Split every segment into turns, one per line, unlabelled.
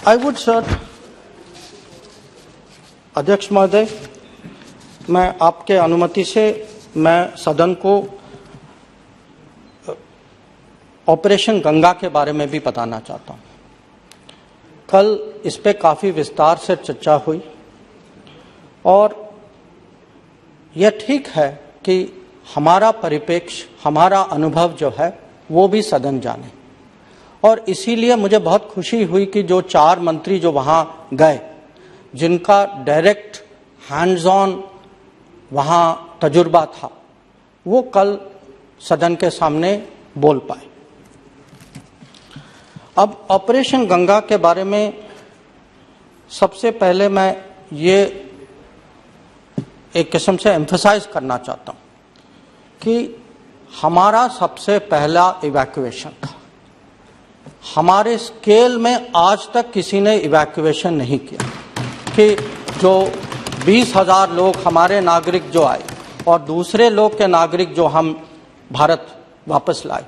I would, sir, अध्यक्ष महोदय, मैं आपके अनुमति से मैं सदन को ऑपरेशन गंगा के बारे में भी बताना चाहता हूं। कल इस पे काफ़ी विस्तार से चर्चा हुई और यह ठीक है कि हमारा परिप्रेक्ष्य, हमारा अनुभव जो है वो भी सदन जाने, और इसीलिए मुझे बहुत खुशी हुई कि जो 4 मंत्री जो वहाँ गए, जिनका डायरेक्ट हैंड्स ऑन वहाँ तजुर्बा था, वो कल सदन के सामने बोल पाए। अब ऑपरेशन गंगा के बारे में सबसे पहले मैं ये एक किस्म से एम्फसाइज करना चाहता हूँ कि हमारा सबसे पहला इवैक्यूएशन था। हमारे स्केल में आज तक किसी ने इवैक्यूएशन नहीं किया कि जो 20,000 लोग हमारे नागरिक जो आए और दूसरे लोग के नागरिक जो हम भारत वापस लाए,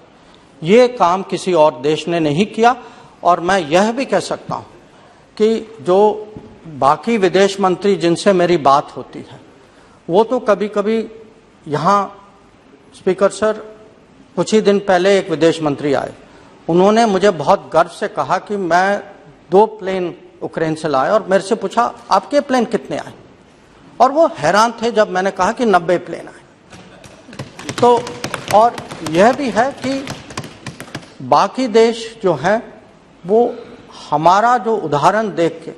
ये काम किसी और देश ने नहीं किया। और मैं यह भी कह सकता हूँ कि जो बाकी विदेश मंत्री जिनसे मेरी बात होती है, वो तो कभी कभी यहाँ, स्पीकर सर, कुछ ही दिन पहले एक विदेश मंत्री आए, उन्होंने मुझे बहुत गर्व से कहा कि मैं 2 प्लेन यूक्रेन से लाया, और मेरे से पूछा आपके प्लेन कितने आए, और वो हैरान थे जब मैंने कहा कि 90 प्लेन आए। तो और यह भी है कि बाकी देश जो हैं वो हमारा जो उदाहरण देख के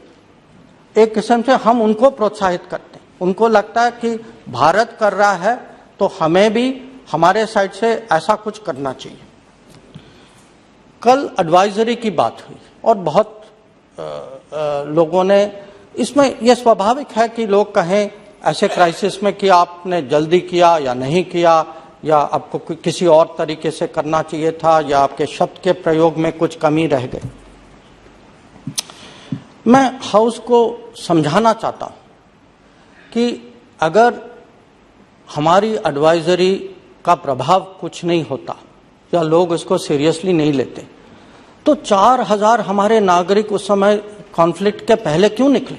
एक किस्म से हम उनको प्रोत्साहित करते हैं। उनको लगता है कि भारत कर रहा है तो हमें भी हमारे साइड से ऐसा कुछ करना चाहिए। कल एडवाइजरी की बात हुई और बहुत लोगों ने, इसमें यह स्वाभाविक है कि लोग कहें ऐसे क्राइसिस में कि आपने जल्दी किया या नहीं किया, या आपको किसी और तरीके से करना चाहिए था, या आपके शब्द के प्रयोग में कुछ कमी रह गई। मैं हाउस को समझाना चाहता हूं कि अगर हमारी एडवाइजरी का प्रभाव कुछ नहीं होता या लोग इसको सीरियसली नहीं लेते, तो 4,000 हमारे नागरिक उस समय कॉन्फ्लिक्ट के पहले क्यों निकले?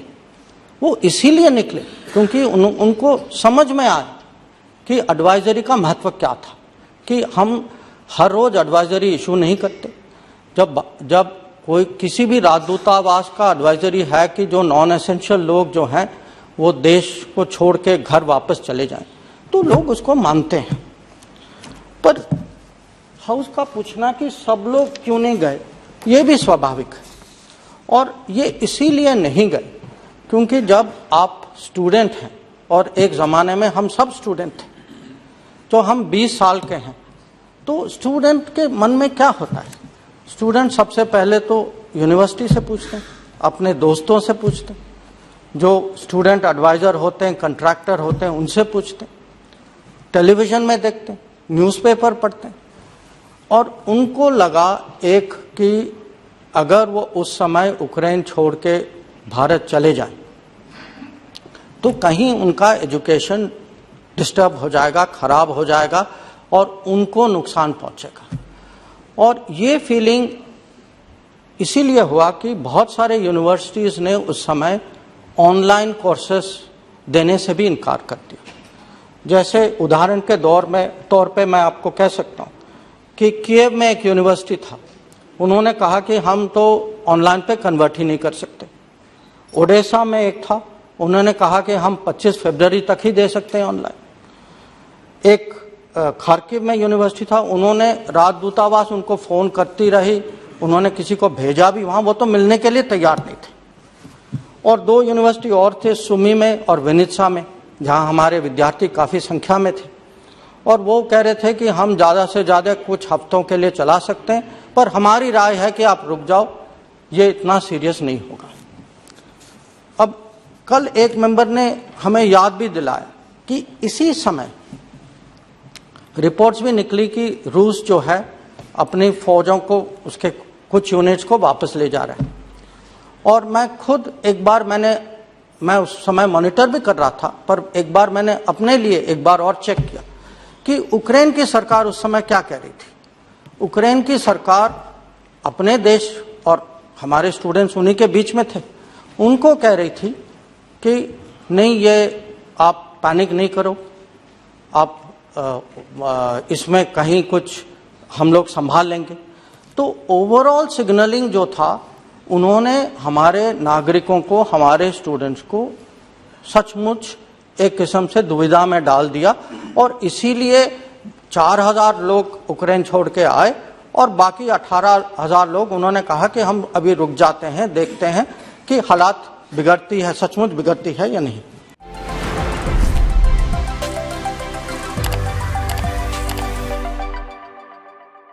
वो इसीलिए निकले क्योंकि उनको समझ में आया कि एडवाइजरी का महत्व क्या था, कि हम हर रोज एडवाइजरी इशू नहीं करते। जब कोई किसी भी राजदूतावास का एडवाइजरी है कि जो नॉन एसेंशियल लोग जो हैं वो देश को छोड़ के घर वापस चले जाएं, तो लोग उसको मानते हैं। पर हाउस का पूछना कि सब लोग क्यों नहीं गए, ये भी स्वाभाविक है। और ये इसीलिए नहीं गए क्योंकि जब आप स्टूडेंट हैं, और एक ज़माने में हम सब स्टूडेंट थे, तो हम 20 साल के हैं, तो स्टूडेंट के मन में क्या होता है? स्टूडेंट सबसे पहले तो यूनिवर्सिटी से पूछते हैं, अपने दोस्तों से पूछते हैं, जो स्टूडेंट एडवाइज़र होते हैं, कंट्रैक्टर होते हैं, उनसे पूछते हैं, टेलीविज़न में देखते हैं, न्यूज़पेपर पढ़ते हैं। और उनको लगा एक कि अगर वो उस समय यूक्रेन छोड़ के भारत चले जाएं तो कहीं उनका एजुकेशन डिस्टर्ब हो जाएगा, खराब हो जाएगा और उनको नुकसान पहुंचेगा। और ये फीलिंग इसीलिए हुआ कि बहुत सारे यूनिवर्सिटीज़ ने उस समय ऑनलाइन कोर्सेस देने से भी इनकार कर दिया। जैसे उदाहरण के तौर पे मैं आपको कह सकता हूँ कि कीव में एक यूनिवर्सिटी था, उन्होंने कहा कि हम तो ऑनलाइन पे कन्वर्ट ही नहीं कर सकते। ओडेसा में एक था, उन्होंने कहा कि हम 25 फरवरी तक ही दे सकते हैं ऑनलाइन। एक खार्किव में यूनिवर्सिटी था, उन्होंने राजदूतावास उनको फ़ोन करती रही, उन्होंने किसी को भेजा भी वहाँ, वो तो मिलने के लिए तैयार नहीं थे। और 2 यूनिवर्सिटी और थे, सुमी में और विनित्सा में, जहाँ हमारे विद्यार्थी काफ़ी संख्या में थे, और वो कह रहे थे कि हम ज़्यादा से ज़्यादा कुछ हफ्तों के लिए चला सकते हैं, पर हमारी राय है कि आप रुक जाओ, ये इतना सीरियस नहीं होगा। अब कल एक मेंबर ने हमें याद भी दिलाया कि इसी समय रिपोर्ट्स भी निकली कि रूस जो है अपनी फौजों को, उसके कुछ यूनिट्स को वापस ले जा रहा है। और मैं खुद एक बार मैं उस समय मॉनिटर भी कर रहा था, पर एक बार मैंने अपने लिए एक बार और चेक किया कि यूक्रेन की सरकार उस समय क्या कह रही थी। यूक्रेन की सरकार अपने देश और हमारे स्टूडेंट्स उन्हीं के बीच में थे, उनको कह रही थी कि नहीं, ये आप पैनिक नहीं करो, आप इसमें कहीं कुछ हम लोग संभाल लेंगे। तो ओवरऑल सिग्नलिंग जो था, उन्होंने हमारे नागरिकों को, हमारे स्टूडेंट्स को सचमुच एक किस्म से दुविधा में डाल दिया, और इसीलिए 4000 लोग यूक्रेन छोड़ के आए और बाकी 18,000 लोग, उन्होंने कहा कि हम अभी रुक जाते हैं, देखते हैं कि हालात बिगड़ती है, सचमुच बिगड़ती है या नहीं।